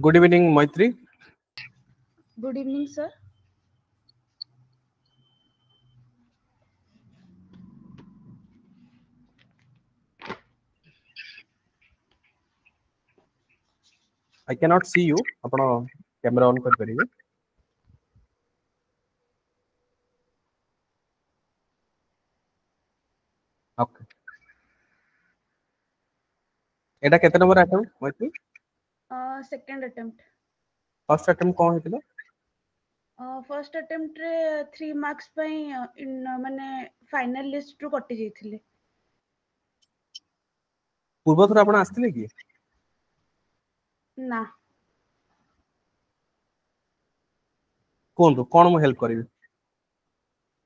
Good evening, Maitri. Good evening, sir. I cannot see you. अपना camera on कर करिए. Okay. एटा केते नंबर अटेम्प्ट मैथ्री? Second attempt. फर्स्ट अटेम्प्ट कोन हेतिलो? First attempt रे 3 marks पई माने फाइनल लिस्ट रु कटि जैथिले. पूर्व थरा आपण आस्थिले की? ना. कोन कोन म हेल्प करिवे?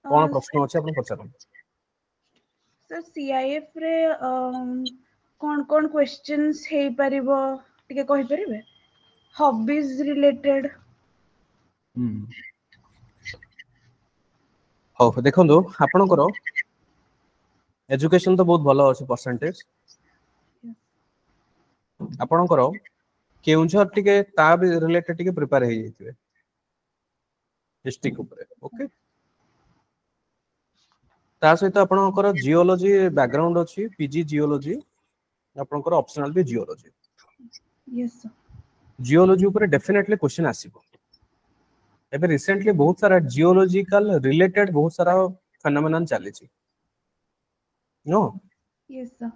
कोन प्रश्न अछि आपण पचारन? सर CIF रे कोन क्वेश्चंस हे परिबो टिके कहि परिबे? Hobbies related. हो देखंदो आपणकर एजुकेशन तो बहुत भलो अछि परसेंटेज. आपणकर केउंझर टिके ता रिलेटेड टिके प्रिपेयर हे जैतिवे. डिस्ट्रिक्ट ऊपर ओके. ता सहित आपणकर जियोलॉजी बैकग्राउंड अछि पीजी जियोलॉजी. आपणकर ऑप्शनल भी जियोलॉजी. Yes sir. जियोलॉजी ऊपर डेफिनेटली क्वेश्चन आसीबो. एबे रिसेंटली बहुत सारा जियोलॉजिकल रिलेटेड बहुत सारा फेनोमेनन चली छी. No yes sir.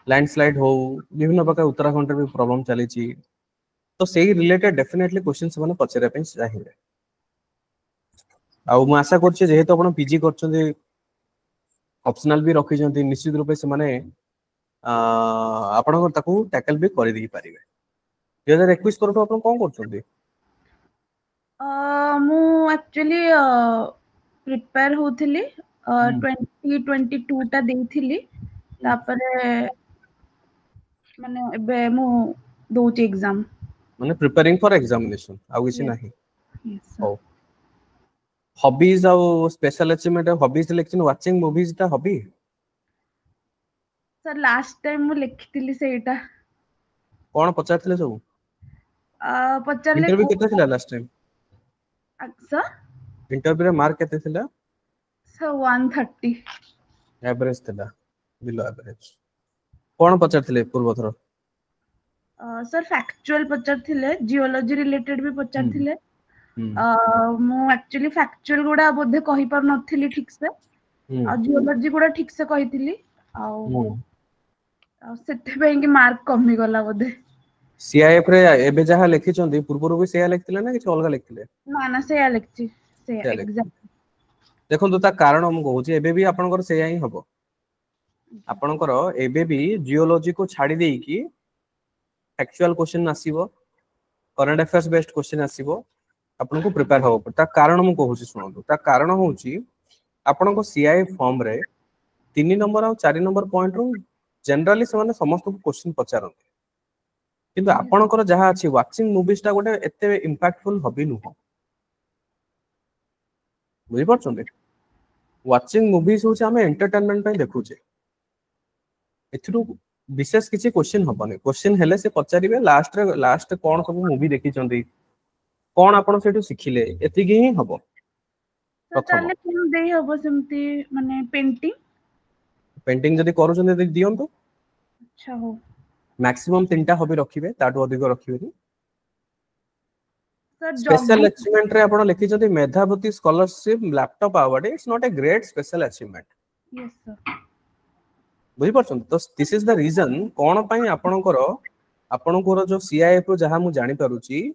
लैंडस्लाइड हो विभिन्न प्रकार उत्तराखंड रे भी प्रॉब्लम चली छी. तो सेही रिलेटेड डेफिनेटली क्वेश्चन से माने पचरे पे चाहिए. आ मु आशा करछि जेहेतु आपण पीजी करछन्ते ऑप्शनल भी रखि जंती निश्चित रूपे से माने आपण ताकू टैकल भी कर दी पारिबे. 2021 परठो आपण कोन करछन्ते? मु एक्चुअली प्रिपेयर होथिली 2022 टा देथिली. तापरे माने एबे मु दोची एग्जाम. माने प्रिपेयरिंग फॉर एग्जामिनेशन आ किछि नाही. यस हो. हॉबीज और special achievement hobbies selection watching movies ता हॉबी. सर लास्ट टाइम मु लिखिथिली सेटा. कोन पचारथिले सब? पचारले इंटरव्यू केते थिला लास्ट टाइम? सर इंटरव्यू रे मार्क केते थिला? सर 130. एवरेज थिला. Below average. कोन पचारथिले पूर्व थरो? सर फैक्चुअल पचारथिले जियोलॉजी रिलेटेड भी पचारथिले. मु एक्चुअली फैक्चुअल गुडा बोधे कहि पर नथिली ठीक से. आ जियोलॉजी गुडा ठीक से कहिथिली. आ सेते पे कि मार्क कमी गला बोधे. सीआईएफ रे एबे जहा लिखि चंदी पूर्व भी सेया लिखथिले ना कि अलगा लिखथिले? ना ना सेया लिखछि. सेया एग्जाम. देखो ता कारण हम कहूची एबे भी आपनकर सेया ही हबो. आपनकर एबे भी जियोलॉजी को छाडी देई कि फैक्चुअल क्वेश्चन आसीबो. करंट अफेयर्स बेस्ड क्वेश्चन आसीबो. आपन को प्रिपेयर हो ता कारण हम कहूची सुनंदु. ता कारण होची आपन को सीआईएफ फॉर्म रे 3 नंबर और 4 नंबर पॉइंट रो जनरली से माने समस्त को क्वेश्चन पचारंती. किंतु आपनकर जहा अछि वाचिंग मूवीज ता गोटे एते इंपैक्टफुल हबी नुहो. बुझि परछन्ते? वाचिंग मूवीज होची हमें एंटरटेनमेंट पे देखुचे. एथरु विशेष किसी क्वेश्चन हबने. क्वेश्चन हेले से पचारिबे लास्ट कोन सब मूवी देखि चंदी. कोन आपण सेटु सिखिले एतिकी ही हबो. ताले कोन देई हबो सेमती माने पेंटिंग जदी करू चंदी देख दियंतु. अच्छा हो. मैक्सिमम 3टा हबी रखिबे ताटो अधिक रखिबेनी. सर स्पेशल अचीवमेंट रे आपण लिखि जदी मेधावती scholarship laptop award it's not a great special achievement. Yes sir. बुझि परछन तो दिस इज द रीजन कोन पई आपणकर जो सीआईएफ जहा मु जानि पारुची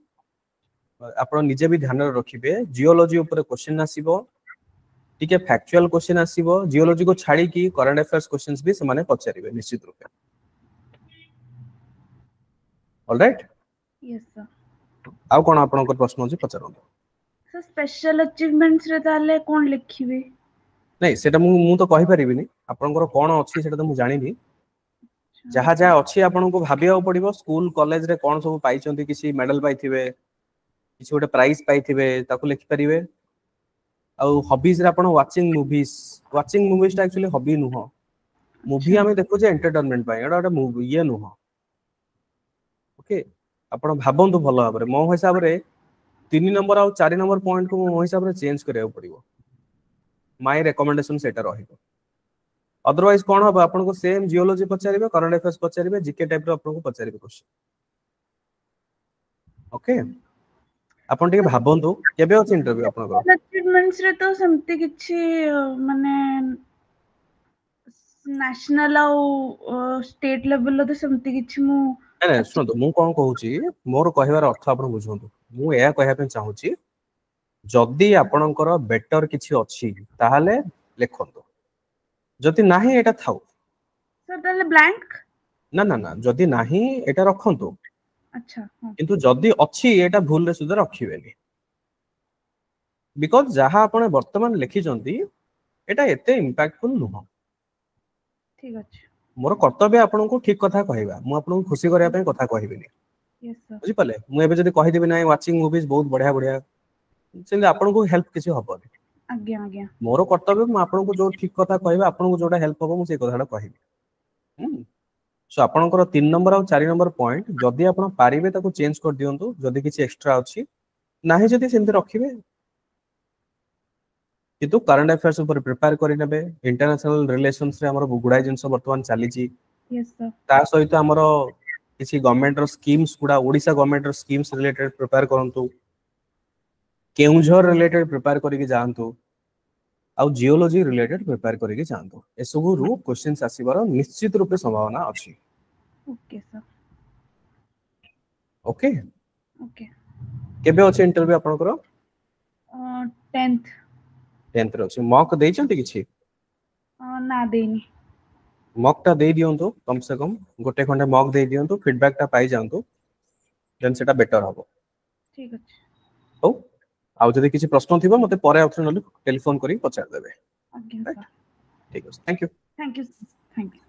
आपण निजे भी ध्यान रखिबे. जियोलॉजी ऊपर क्वेश्चन आसीबो. ठीक है फैक्चुअल क्वेश्चन आसीबो. जियोलॉजी को छाडी की करंट अफेयर्स क्वेश्चंस भी समाने पचारिबे निश्चित रूपे. All right. Yes sir. आउ कोन आपणकर प्रश्न अछि पचारंतु. सर स्पेशल अचीवमेंट्स रे ताले कोन लिखिबे? नहीं सेटा मु तो कहि परिबिनी. आपणकर कोन अछि सेटा तो मु जानिनी. जहा जहा अछि आपन को भाबिया पड़िबो. स्कूल कॉलेज रे कोन सब पाइचंती किसी मेडल पाइथिबे. किसी गोटे प्राइज पाइथिबे ताकू लिखि परिबे. आउ हॉबीज रे आपण वाचिंग मूवीज ता एक्चुअली हॉबी नुहो. मूवी हमें देखो जे एंटरटेनमेंट पाए एडा गोटे मूवी ये नुहो. ओके आपण भाबंतु भल भाबरे मो हिसाब रे 3 नंबर और 4 नंबर पॉइंट को मो हिसाब रे चेंज करियो पड़िबो माय रिकमेंडेशन सेटा रहिबो अदरवाइज कोन हो आपन को सेम जियोलॉजी पचारिबे करंट अफेयर्स पचारिबे जीके टाइप रो आपन को पचारिबे क्वेश्चन ओके आपण टिके भाबंतु केबे अछि इंटरव्यू आपन को अचीवमेंट्स रे तो समति किछि माने नेशनल और स्टेट लेवल तो समति किछि मु नहीं सुनो मु कोन कहूची मोर कहबार अर्थ आपन बुझंतु मु एया कहया पे चाहूची जदी आपनकर बेटर किछि अछि ताहाले लेखंतु जदी नाही एटा थाउ सर ताले ब्लैंक ना ना ना जदी नाही एटा रखंतु अच्छा हां किंतु जदी अछि एटा भूल रे सुधा रखिबेनी बिकॉज़ जहा आपण वर्तमान लिखि जंती एटा एते इंपैक्टफुल नुह ठीक अछि मोर कर्तव्य आपन को ठीक कथा कहबा मु आपन को खुशी करिया पे कथा कहबिनी यस सर बुझि पाले मु एबे जदी कहि देबे नाही वाचिंग मूवीज बहुत बढ़िया बढ़िया सेंदे आपन को हेल्प किछि हबनी आज्ञा आज्ञा मोर कर्तव्य मु आपन को जो ठीक कथा कहबा आपन को जोटा हेल्प हबो मु से कथाटा कहबी सो आपनकर 3 नंबर और 4 नंबर पॉइंट जदी आपन पारिबे ताको चेंज कर दियंतु जदी किछि एक्स्ट्रा अछि नाही जदी सेंते रखिबे किंतु करंट अफेयर्स ऊपर प्रिपेयर करि नेबे इंटरनेशनल रिलेशंस रे हमर गुडाई जिंस वर्तमान चली छी यस सर ता सहित हमर किछि गवर्नमेंट रो स्कीम्स गुडा ओडिसा गवर्नमेंट रो स्कीम्स रिलेटेड प्रिपेयर करंतु केउझर रिलेटेड प्रिपेयर करिके जानतु आउ जियोलॉजी रिलेटेड प्रिपेयर करिके जानतु ए सब रु क्वेश्चंस आसीबार निश्चित रूपे संभावना अछि ओके सर ओके ओके केबे अछि इंटरव्यू आपनकर 10th रे अछि मॉक देइ छंती किछि ना देनी मॉक टा दे दियंतु कम से कम गोटे खंडे मॉक दे दियंतु फीडबैक टा पाई जानतु देन सेटा बेटर हबो ठीक अछि हो आउ जदि किछि प्रश्न थिबो मते परे ऑप्शन नली टेलीफोन करी पचार देबे आज्ञा सर ठीक अछि थैंक यू थैंक यू